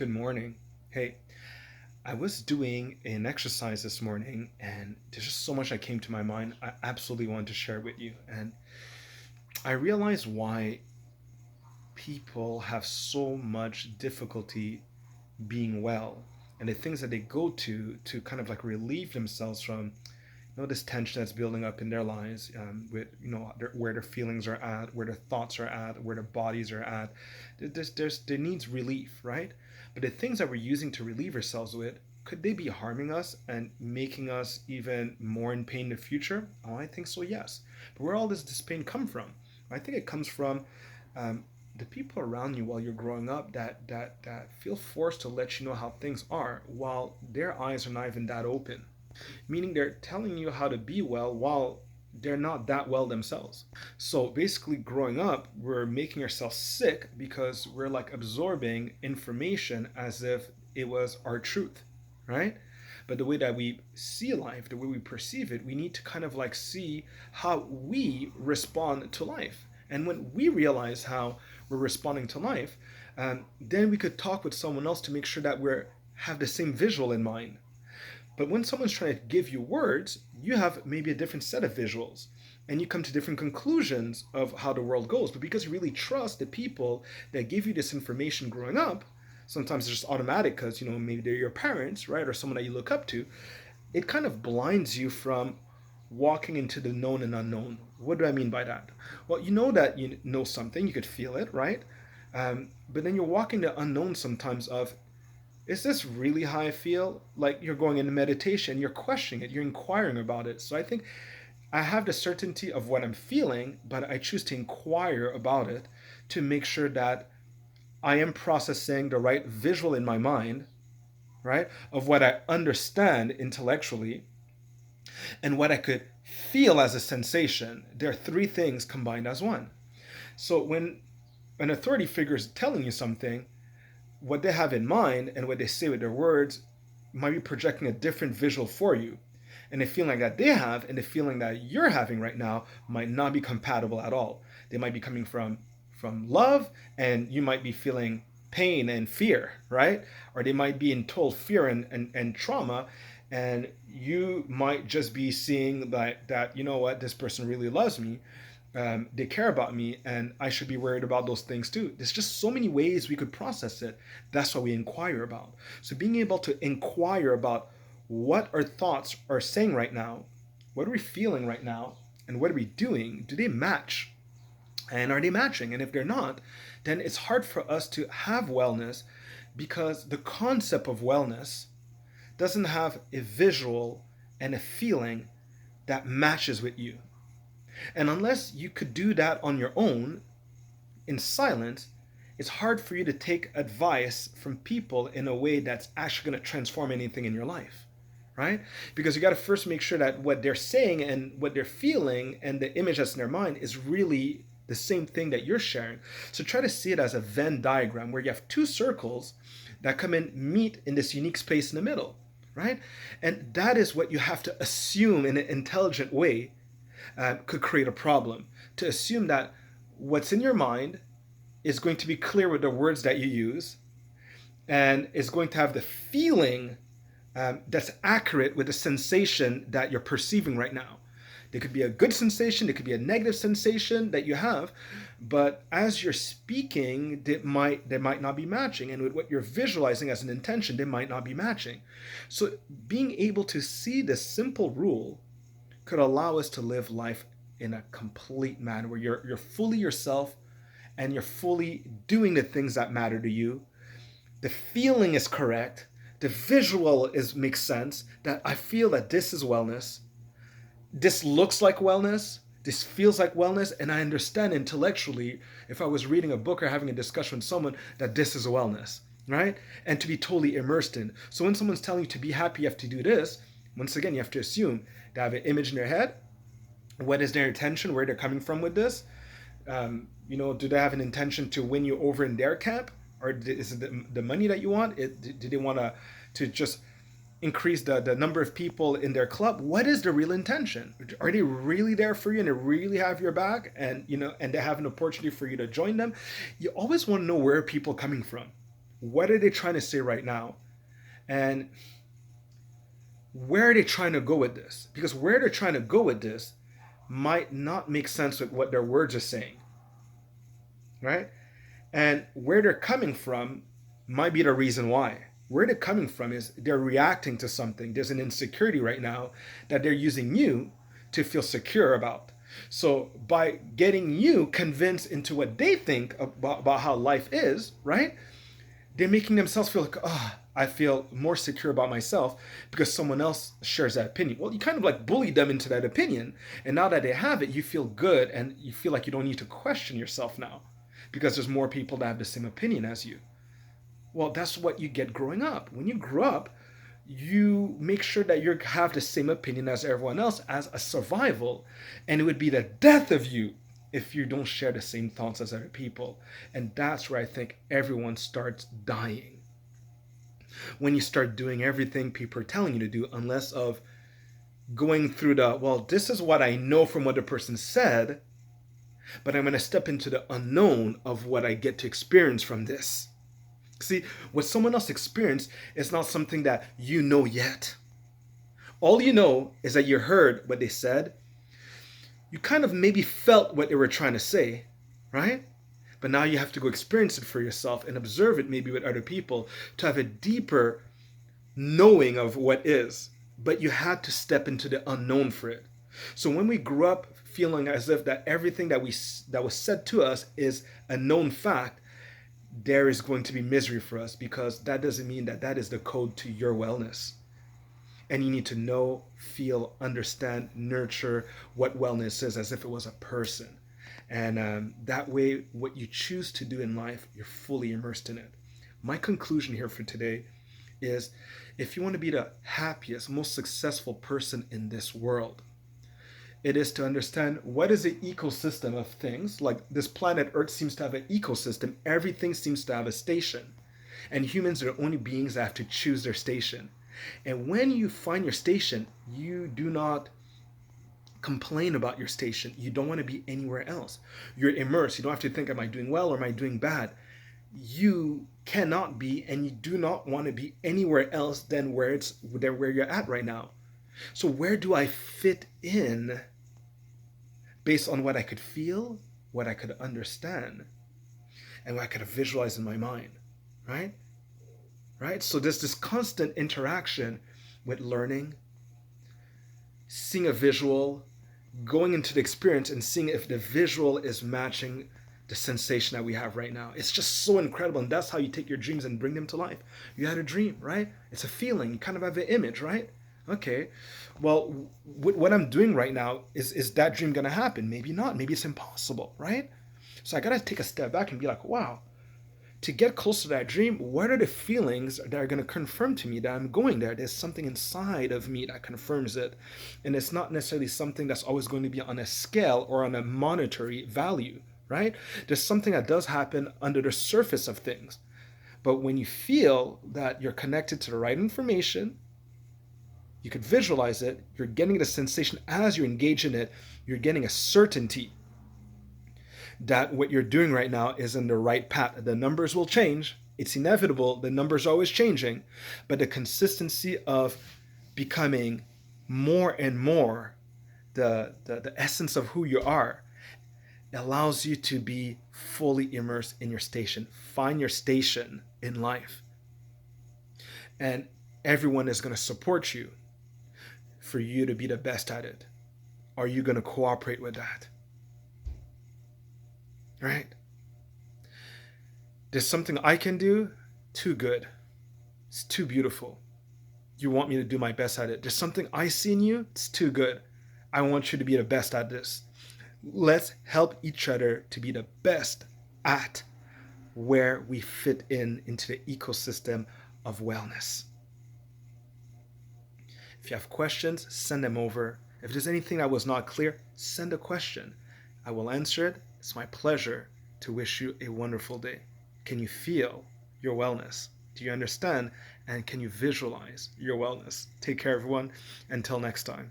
Good morning. Hey, I was doing an exercise this morning and there's just so much that came to my mind. I absolutely wanted to share with you. And I realized why people have so much difficulty being well and the things that they go to kind of like relieve themselves from this tension that's building up in their lives, with where their feelings are at, where their thoughts are at, where their bodies are at. There needs relief, right? But the things that we're using to relieve ourselves with, could they be harming us and making us even more in pain in the future? Oh, I think so, yes. But where all this pain come from? I think it comes from um, the people around you while you're growing up that feel forced to let you know how things are while their eyes are not even that open, meaning they're telling you how to be well while they're not that well themselves. So basically, growing up, we're making ourselves sick because we're like absorbing information as if it was our truth, right? But the way that we see life, the way we perceive it, we need to kind of like see how we respond to life. And when we realize how we're responding to life, then we could talk with someone else to make sure that we have the same visual in mind. But when someone's trying to give you words, you have maybe a different set of visuals and you come to different conclusions of how the world goes. But because you really trust the people that give you this information growing up, sometimes it's just automatic because, maybe they're your parents, right? Or someone that you look up to. It kind of blinds you from walking into the known and unknown. What do I mean by that? Well, you know that you know something, you could feel it, right? But then you're walking the unknown sometimes of, is this really how I feel? Like you're going into meditation, you're questioning it, you're inquiring about it. So I think I have the certainty of what I'm feeling, but I choose to inquire about it to make sure that I am processing the right visual in my mind, right? Of what I understand intellectually and what I could feel as a sensation. There are three things combined as one. So when an authority figure is telling you something, what they have in mind and what they say with their words might be projecting a different visual for you. And the feeling that they have and the feeling that you're having right now might not be compatible at all. They might be coming from love, and you might be feeling pain and fear, right? Or they might be in total fear and trauma, and you might just be seeing that you know what, this person really loves me, they care about me, and I should be worried about those things too. There's just so many ways we could process it. That's what we inquire about. So being able to inquire about what our thoughts are saying right now, what are we feeling right now, and what are we doing? Do they match? And are they matching? And if they're not, then it's hard for us to have wellness because the concept of wellness doesn't have a visual and a feeling that matches with you. And unless you could do that on your own, in silence, it's hard for you to take advice from people in a way that's actually going to transform anything in your life, right? Because you got to first make sure that what they're saying and what they're feeling and the image that's in their mind is really the same thing that you're sharing. So try to see it as a Venn diagram where you have two circles that come and meet in this unique space in the middle, right? And that is what you have to assume in an intelligent way could create a problem. To assume that what's in your mind is going to be clear with the words that you use and is going to have the feeling that's accurate with the sensation that you're perceiving right now. There could be a good sensation, there could be a negative sensation that you have, but as you're speaking, they might not be matching, and with what you're visualizing as an intention, they might not be matching. So being able to see this simple rule could allow us to live life in a complete manner where you're fully yourself and you're fully doing the things that matter to you. The feeling is correct. The visual is makes sense that I feel that this is wellness. This looks like wellness. This feels like wellness, and I understand intellectually if I was reading a book or having a discussion with someone that this is wellness, right? And to be totally immersed in. So when someone's telling you to be happy, you have to do this. Once again, you have to assume they have an image in their head. What is their intention? Where they're coming from with this? Do they have an intention to win you over in their camp, or is it the money that you want? Do they want to just increase the number of people in their club? What is the real intention? Are they really there for you and they really have your back, and and they have an opportunity for you to join them? You always want to know where are people coming from, What are they trying to say right now? And where are they trying to go with this? Because where they're trying to go with this might not make sense with what their words are saying, right? And where they're coming from might be the reason why. Where they're coming from is they're reacting to something. There's an insecurity right now that they're using you to feel secure about. So by getting you convinced into what they think about how life is, right? They're making themselves feel like, oh, I feel more secure about myself because someone else shares that opinion. Well, you kind of like bullied them into that opinion. And now that they have it, you feel good and you feel like you don't need to question yourself now because there's more people that have the same opinion as you. Well, that's what you get growing up. When you grow up, you make sure that you have the same opinion as everyone else as a survival. And it would be the death of you if you don't share the same thoughts as other people. And that's where I think everyone starts dying. When you start doing everything people are telling you to do, unless of going through the, well, this is what I know from what the person said, but I'm going to step into the unknown of what I get to experience from this. See, what someone else experienced is not something that you know yet. All you know is that you heard what they said. You kind of maybe felt what they were trying to say, right? But now you have to go experience it for yourself and observe it maybe with other people to have a deeper knowing of what is. But you had to step into the unknown for it. So when we grew up feeling as if that everything that was said to us is a known fact, there is going to be misery for us because that doesn't mean that that is the code to your wellness. And you need to know, feel, understand, nurture what wellness is as if it was a person. And that way, what you choose to do in life, you're fully immersed in it. My conclusion here for today is if you want to be the happiest, most successful person in this world, it is to understand what is the ecosystem of things. Like this planet Earth seems to have an ecosystem. Everything seems to have a station. And humans are the only beings that have to choose their station. And when you find your station, you do not complain about your station. You don't want to be anywhere else. You're immersed. You don't have to think, am I doing well or am I doing bad? You cannot be and you do not want to be anywhere else than where you're at right now. So where do I fit in based on what I could feel, what I could understand, and what I could visualize in my mind, right? Right? So there's this constant interaction with learning, seeing a visual, going into the experience and seeing if the visual is matching the sensation that we have right now. It's just so incredible. And that's how you take your dreams and bring them to life. You had a dream, right? It's a feeling. You kind of have an image, right? Okay, well, what I'm doing right now, is that dream going to happen? Maybe not. Maybe it's impossible, right? So I got to take a step back and be like, wow, to get close to that dream, what are the feelings that are going to confirm to me that I'm going there? There's something inside of me that confirms it. And it's not necessarily something that's always going to be on a scale or on a monetary value, right? There's something that does happen under the surface of things. But when you feel that you're connected to the right information, you could visualize it, you're getting the sensation as you engage in it, you're getting a certainty that what you're doing right now is in the right path. The numbers will change. It's inevitable. The numbers are always changing. But the consistency of becoming more and more the essence of who you are allows you to be fully immersed in your station. Find your station in life. And everyone is going to support you for you to be the best at it. Are you going to cooperate with that? Right? There's something I can do, too good. It's too beautiful. You want me to do my best at it. There's something I see in you, it's too good. I want you to be the best at this. Let's help each other to be the best at where we fit into the ecosystem of wellness. If you have questions, send them over. If there's anything that was not clear, send a question. I will answer it. It's my pleasure to wish you a wonderful day. Can you feel your wellness? Do you understand? And can you visualize your wellness? Take care, everyone. Until next time.